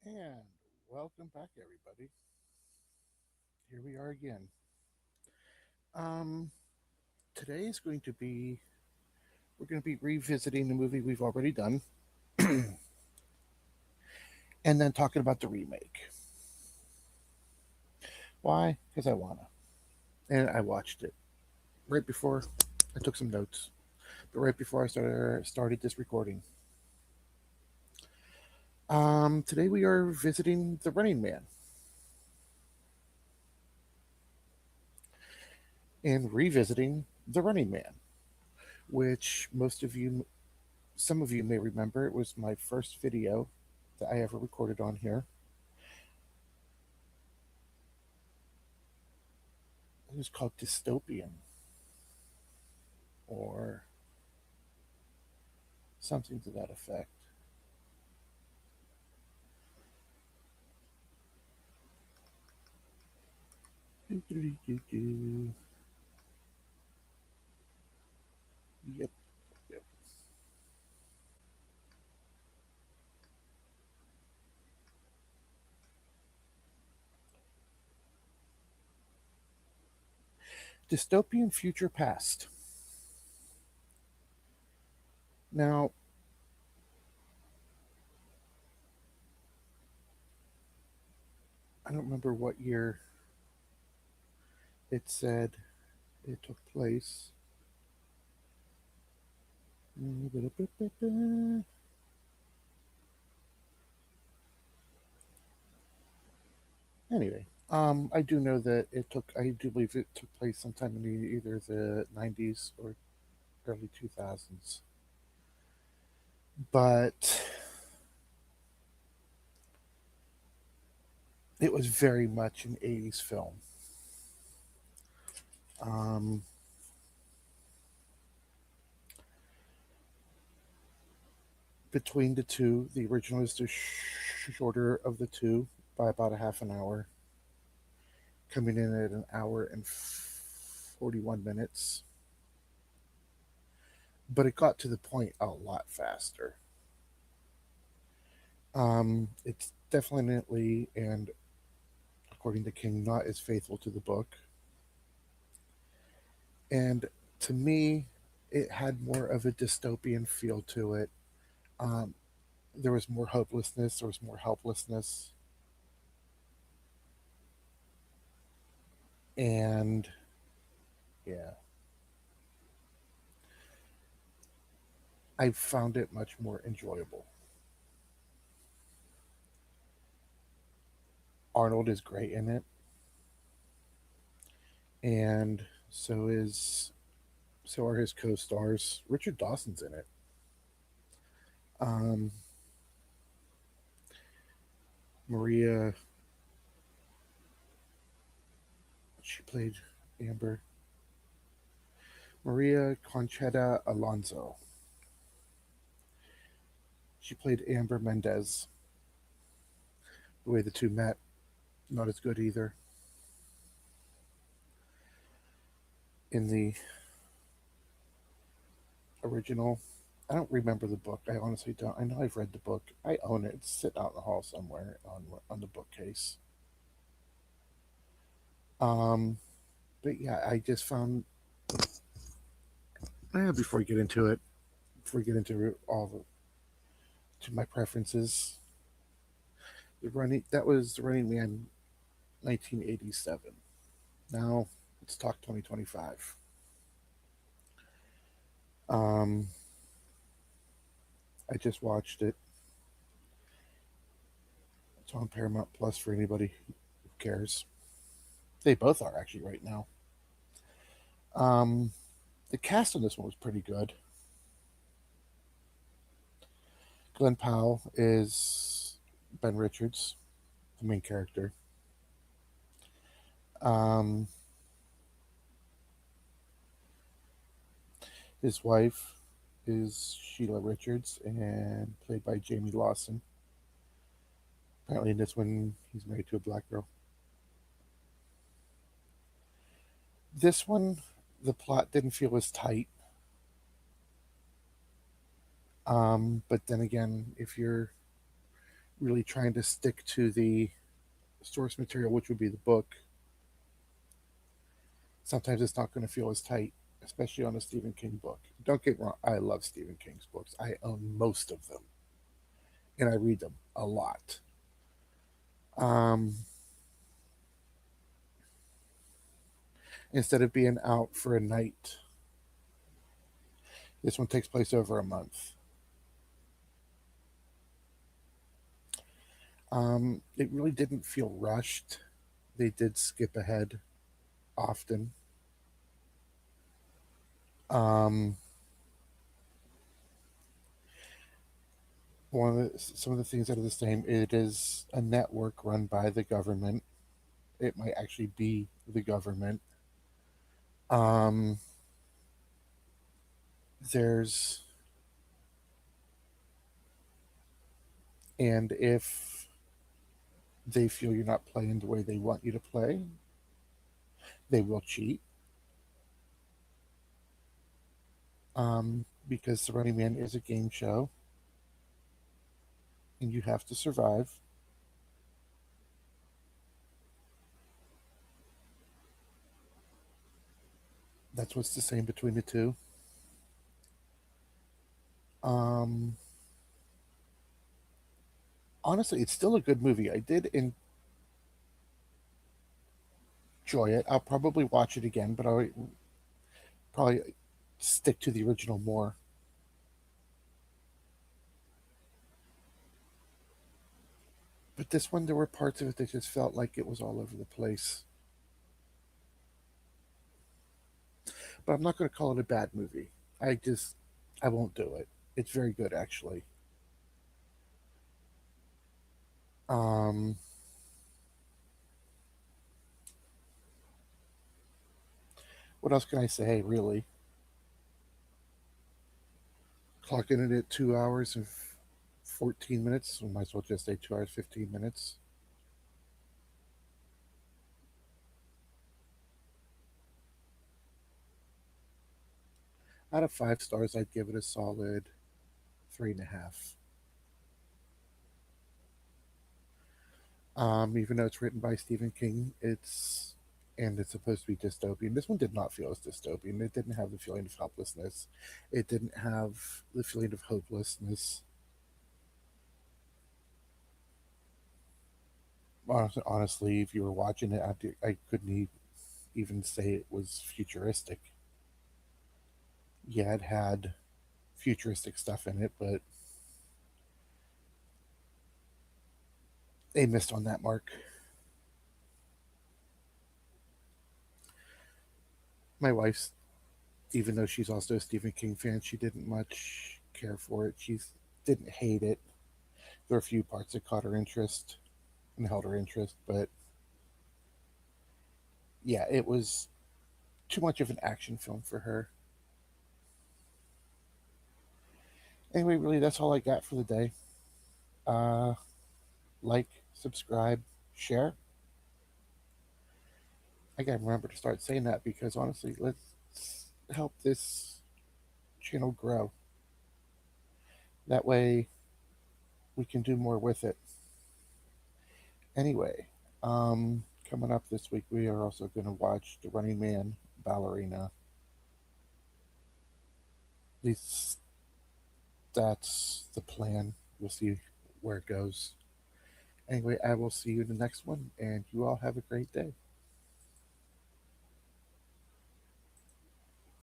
And welcome back, everybody. Here we are again. Um, Today is going to be we're going to be revisiting the movie we've already done, and then talking about the remake. Why? Because I wanna, and I watched it right before I took some notes, but right before I started this recording. Today we are visiting the Running Man and revisiting the Running Man, which some of you may remember. It was my first video that I ever recorded on here. It was called Dystopian or something to that effect. Yep, yep. Dystopian future past. Now, I don't remember what year it said it took place. Anyway, I do know that I do believe it took place sometime in either the 90s or early 2000s. But it was very much an 80s film. Um, Between the two, the original is the shorter of the two by about a half an hour, coming in at an hour and 41 minutes. But it got to the point a lot faster. It's definitely, and according to King, not as faithful to the book. And to me, it had more of a dystopian feel to it. Um, there was more hopelessness, there was more helplessness, and yeah, I found it much more enjoyable. Arnold is great in it, and so are his co-stars. Richard Dawson's in it. Um, Maria, she played Amber. Maria Conchetta Alonso. She played Amber Mendez. The way the two met, not as good either. In the original, I don't remember the book. I honestly don't. I know I've read the book. I own it. It's sitting out in the hall somewhere on the bookcase. Um, but yeah, I just found. Before we get into it, before we get into to my preferences, the running that was the Running Man, 1987. Now let's talk 2025. Um, I just watched it. It's on Paramount Plus for anybody who cares. They both are actually right now. Um, the cast on this one was pretty good. Glenn Powell is Ben Richards, the main character. Um, his wife is Sheila Richards and played by Jamie Lawson. Apparently, in this one, he's married to a black girl. This one, the plot didn't feel as tight. But then again, if you're really trying to stick to the source material, which would be the book, sometimes it's not going to feel as tight, especially on a Stephen King book. Don't get me wrong, I love Stephen King's books. I own most of them, and I read them a lot. Um, Instead of being out for a night, this one takes place over a month. It really didn't feel rushed. They did skip ahead often. Um, some of the things that are the same. It is a network run by the government. It might actually be the government. Um, there's and if they feel you're not playing the way they want you to play, they will cheat. Because the Running Man is a game show, and you have to survive. That's what's the same between the two. Um, Honestly, it's still a good movie. I did enjoy it. I'll probably watch it again, but I'll probably stick to the original more. But this one, there were parts of it that just felt like it was all over the place. But I'm not going to call it a bad movie. I won't do it. It's very good, actually. Um, what else can I say, really? Clocking it at 2 hours and 14 minutes. We might as well just say 2 hours, 15 minutes. Out of 5 stars, I'd give it a solid 3.5. Even though it's written by Stephen King, it's supposed to be dystopian. This one did not feel as dystopian. It didn't have the feeling of helplessness. It didn't have the feeling of hopelessness. Honestly, if you were watching it, I couldn't even say it was futuristic. Yeah, it had futuristic stuff in it, but they missed on that mark. My wife's, even though she's also a Stephen King fan, she didn't much care for it. She didn't hate it. There were a few parts that caught her interest and held her interest, but yeah, it was too much of an action film for her. Anyway, really, that's all I got for the day. Uh, like, subscribe, share. I gotta remember to start saying that because honestly, let's help this channel grow. That way, we can do more with it. Anyway, coming up this week, we are also going to watch The Running Man Ballerina. At least that's the plan. We'll see where it goes. Anyway, I will see you in the next one, and you all have a great day.